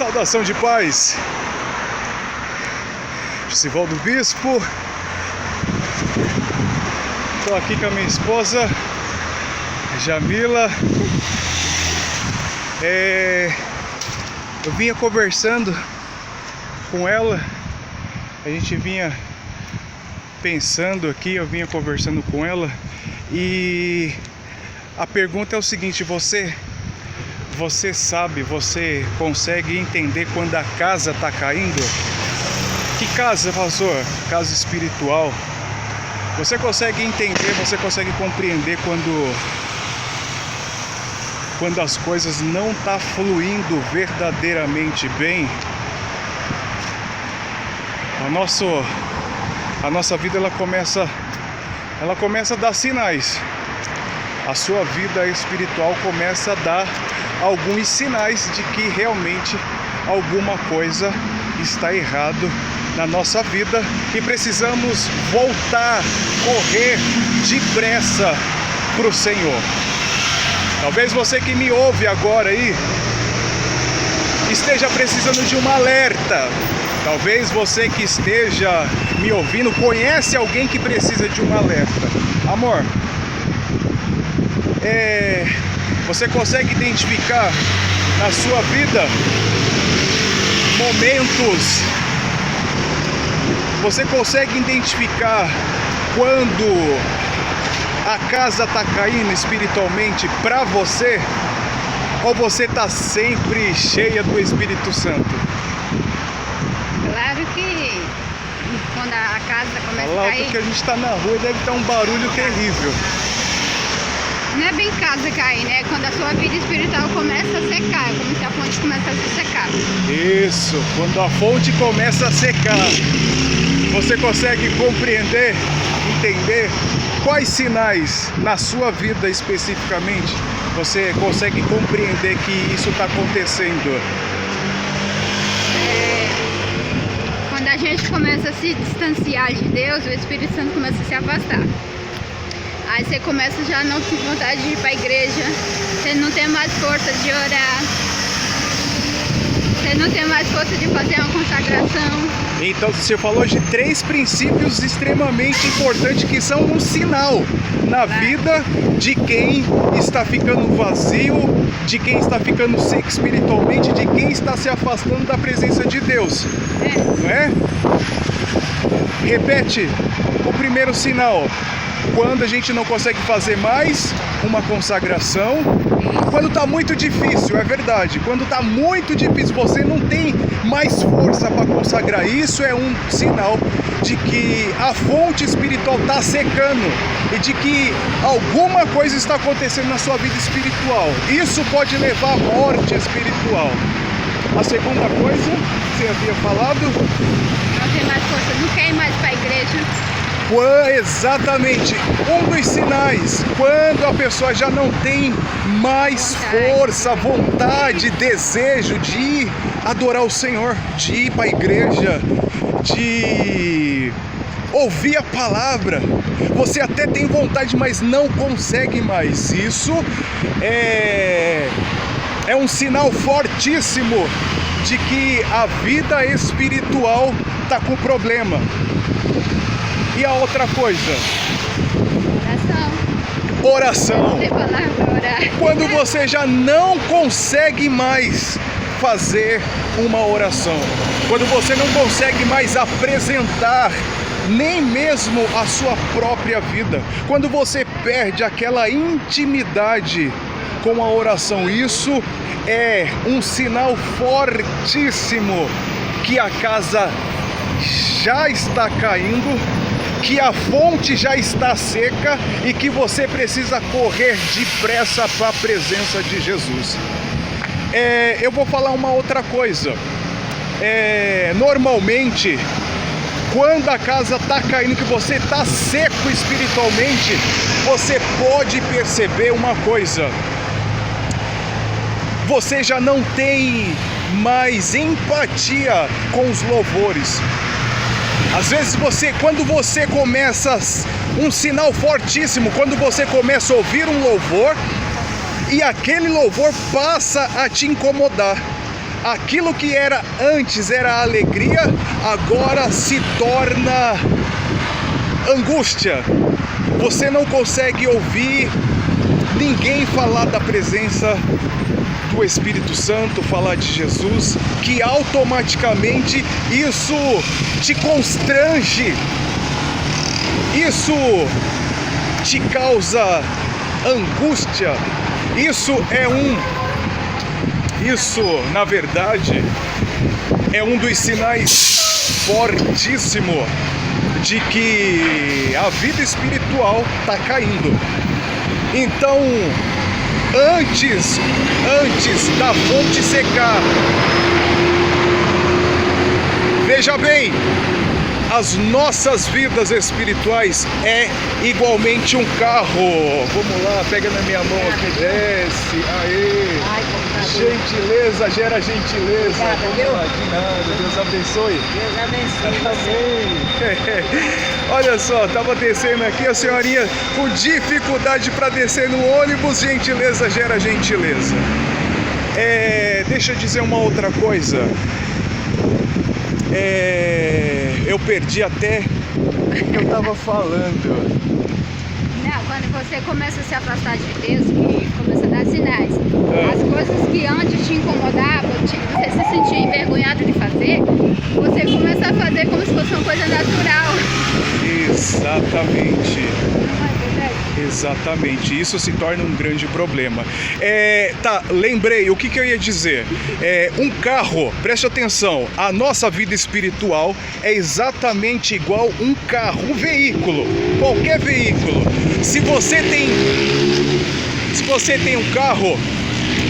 Saudação de paz. Sivaldo Bispo. Estou aqui com a minha esposa Jamila. Eu vinha conversando com ela. A gente vinha pensando aqui, eu vinha conversando com ela. E a pergunta é o seguinte: você sabe, você consegue entender quando a casa está caindo? Que casa, pastor? Casa espiritual. Você consegue entender, você consegue compreender quando as coisas não estão fluindo verdadeiramente bem? A nossa vida ela começa a dar sinais. A sua vida espiritual começa a dar alguns sinais de que realmente alguma coisa está errado na nossa vida e precisamos voltar, correr depressa para o Senhor. Talvez você que me ouve agora aí esteja precisando de um alerta. Talvez você que esteja me ouvindo conhece alguém que precisa de um alerta. Amor, você consegue identificar na sua vida momentos? Você consegue identificar quando a casa está caindo espiritualmente para você? Ou você está sempre cheia do Espírito Santo? Claro que quando a casa começa a cair... Porque a gente está na rua e deve estar um barulho terrível. Não é bem casa cair, né? Quando a sua vida espiritual começa a secar, é como se a fonte começa a se secar. Isso, quando a fonte começa a secar. Você consegue compreender, entender quais sinais na sua vida especificamente você consegue compreender que isso está acontecendo? Quando a gente começa a se distanciar de Deus, o Espírito Santo começa a se afastar. Aí você começa já a não ter vontade de ir para a igreja, você não tem mais força de orar, você não tem mais força de fazer uma consagração. Então você falou de 3 princípios extremamente importantes que são um sinal na vida de quem está ficando vazio, de quem está ficando seco espiritualmente, de quem está se afastando da presença de Deus. Não é? Repete o primeiro sinal. Quando a gente não consegue fazer mais uma consagração, quando está muito difícil, é verdade, quando está muito difícil, você não tem mais força para consagrar, isso é um sinal de que a fonte espiritual está secando e de que alguma coisa está acontecendo na sua vida espiritual. Isso pode levar à morte espiritual. A segunda coisa, você havia falado? Não tem mais força, não quer ir mais para a igreja. Exatamente, um dos sinais, quando a pessoa já não tem mais força, vontade, desejo de ir adorar o Senhor, de ir para a igreja, de ouvir a palavra. Você até tem vontade, mas não consegue mais. Isso é um sinal fortíssimo de que a vida espiritual está com problema. E a outra coisa? Oração. Quando você já não consegue mais fazer uma oração, quando você não consegue mais apresentar nem mesmo a sua própria vida, quando você perde aquela intimidade com a oração, isso é um sinal fortíssimo que a casa já está caindo, que a fonte já está seca e que você precisa correr depressa para a presença de Jesus. Eu vou falar uma outra coisa. Normalmente, quando a casa está caindo, que você está seco espiritualmente, você pode perceber uma coisa: você já não tem mais empatia com os louvores. Às vezes quando você começa, um sinal fortíssimo, quando você começa a ouvir um louvor e aquele louvor passa a te incomodar. Aquilo que era antes era alegria, agora se torna angústia. Você não consegue ouvir ninguém falar da presença do Espírito Santo, falar de Jesus, que automaticamente isso te constrange, isso te causa angústia. Isso, na verdade, é um dos sinais fortíssimos de que a vida espiritual está caindo. Então, antes da fonte secar, veja bem, as nossas vidas espirituais é igualmente um carro. Vamos lá, pega na minha mão aqui, desce, aê. Gentileza gera gentileza. Vamos lá, de nada, Deus abençoe. Deus abençoe. Amém. Olha só, tava descendo aqui, a senhorinha com dificuldade para descer no ônibus, gentileza gera gentileza. Deixa eu dizer uma outra coisa. Eu perdi até o que eu tava falando. Não, quando você começa a se afastar de Deus, que começa a dar sinais, as coisas que antes te incomodavam, você se sentia envergonhado de fazer, você começa a fazer como se fosse uma coisa natural. Exatamente. Não é verdade? Exatamente, isso se torna um grande problema. Lembrei, o que eu ia dizer? Um carro, preste atenção, a nossa vida espiritual é exatamente igual um carro, um veículo, qualquer veículo. Se você tem um carro,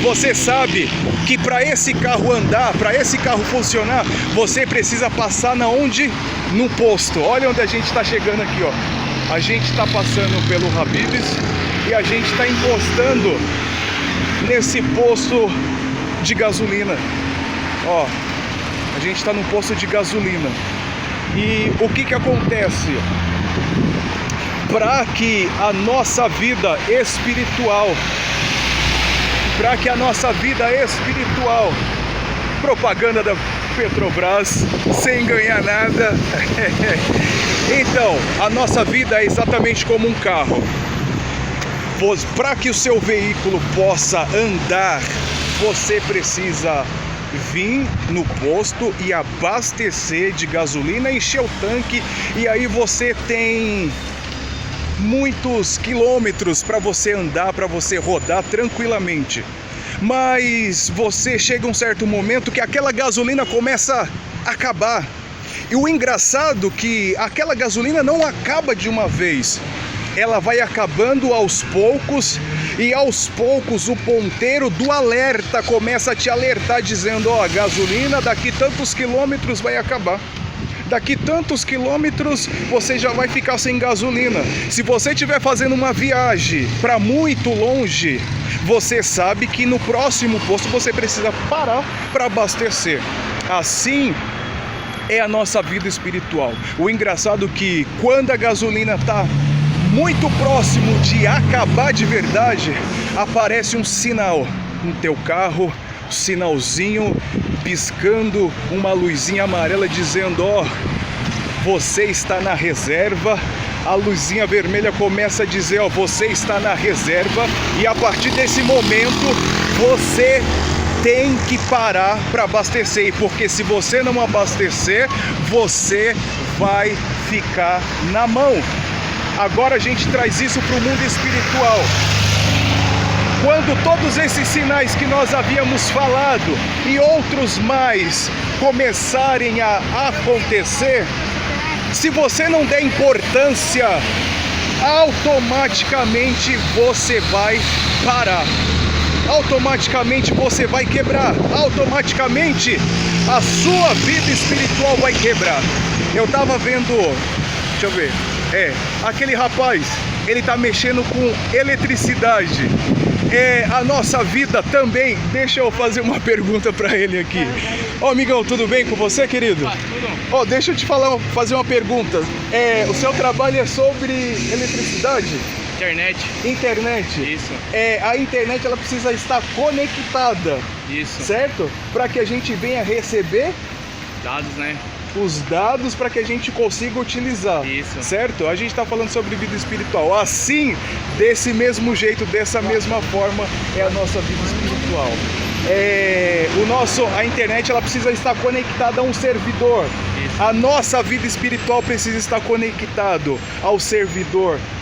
você sabe que para esse carro andar, para esse carro funcionar, você precisa passar no posto. Olha onde a gente está chegando aqui, ó. A gente está passando pelo Habib's e a gente está encostando nesse posto de gasolina. Ó, a gente está num posto de gasolina. E o que acontece? Para que a nossa vida espiritual, propaganda da Petrobras, sem ganhar nada. Então, a nossa vida é exatamente como um carro. Para que o seu veículo possa andar, você precisa vir no posto e abastecer de gasolina, encher o tanque, e aí você tem muitos quilômetros para você andar, para você rodar tranquilamente. Mas você chega um certo momento que aquela gasolina começa a acabar. E o engraçado é que aquela gasolina não acaba de uma vez. Ela vai acabando aos poucos, e aos poucos o ponteiro do alerta começa a te alertar, dizendo: ó, a gasolina daqui tantos quilômetros vai acabar. Daqui tantos quilômetros você já vai ficar sem gasolina. Se você estiver fazendo uma viagem para muito longe, você sabe que no próximo posto você precisa parar para abastecer. Assim é a nossa vida espiritual. O engraçado é que quando a gasolina está muito próximo de acabar de verdade, aparece um sinal no teu carro, um sinalzinho piscando, uma luzinha amarela dizendo: ó, você está na reserva. A luzinha vermelha começa a dizer: ó, você está na reserva. E a partir desse momento você tem que parar para abastecer, porque se você não abastecer, você vai ficar na mão. Agora a gente traz isso para o mundo espiritual. Quando todos esses sinais que nós havíamos falado e outros mais começarem a acontecer, se você não der importância, automaticamente você vai parar. Automaticamente você vai quebrar. Automaticamente a sua vida espiritual vai quebrar. Eu estava vendo, deixa eu ver, aquele rapaz, ele está mexendo com eletricidade. A nossa vida também. Deixa eu fazer uma pergunta para ele aqui. Amigão, tudo bem com você, querido? Tudo. Deixa eu te fazer uma pergunta. O seu trabalho é sobre eletricidade? Internet. Internet. Isso. A internet ela precisa estar conectada, Isso. certo? Para que a gente venha receber Dados, né? os dados para que a gente consiga utilizar. Isso. Certo? A gente está falando sobre vida espiritual. Assim, desse mesmo jeito, dessa mesma forma, é a nossa vida espiritual. A internet ela precisa estar conectada a um servidor. Isso. A nossa vida espiritual precisa estar conectado ao servidor